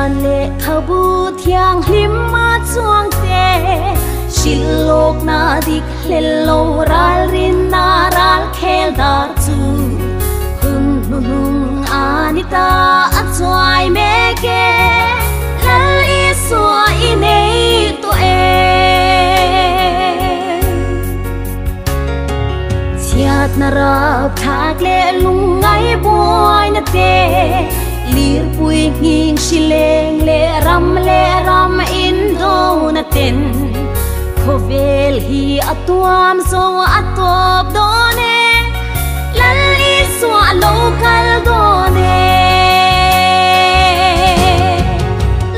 gian lệ khabu thiang lim ma chuang te shilok na dik lelo ral rin na ral khel dar chu hun nung anita achwai me ke lal iswa inei to e chiat na rap thak le lungai boy na te lir pui nging shileng le ram in do na ten khovel hi atuam so atop done lal iswa local done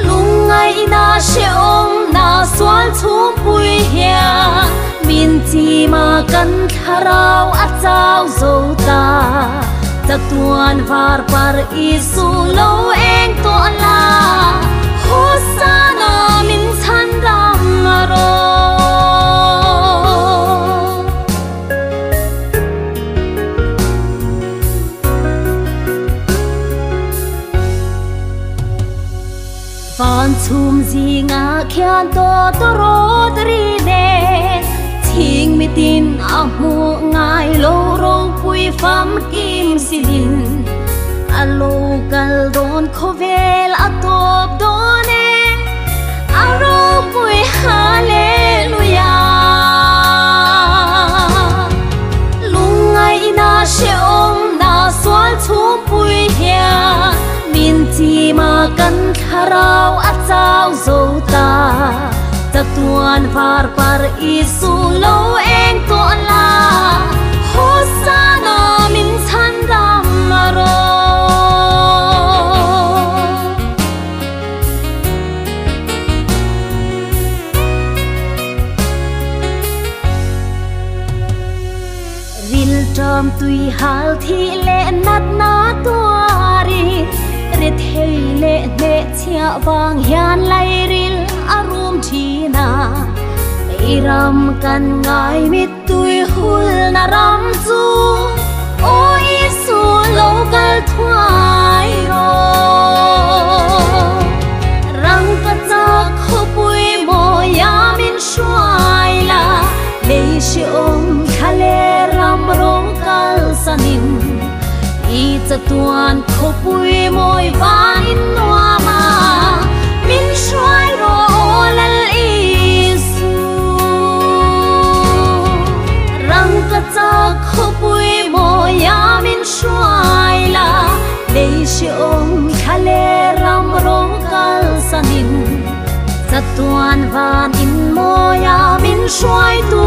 lungai na sheong na swal chum pui hia min chi ma kan tharau achau zo ta tatuan var par isu lo eng to la hosana min chan dam ro van chum zinga khian to ro tri ne thing mi tin a mu ngai lo ro pui fam kim silin a local don khovel atop done a ro pui hallelujah lungai na sheom na swal chum pui hia min chi ma kan tharau a chau zo ta tatuan var par isu lo eng to la hosana min chan dam ro ril tram tui hal thi le nat na tuari re thei le ne chia wang hian lai ril arum thina iram kan ngai mit tui hul na ram chu o isu local thuai ro rang ka cha khopui mo ya min shwai la le shi om khale ram rong kal sanin i chatuan khopui moi van in nuama min shwai ro lal isu rang ka cha khopui mo ya min shwai la le shi om khale ram rong kal sanin chatuan van in mo ya min shwai tu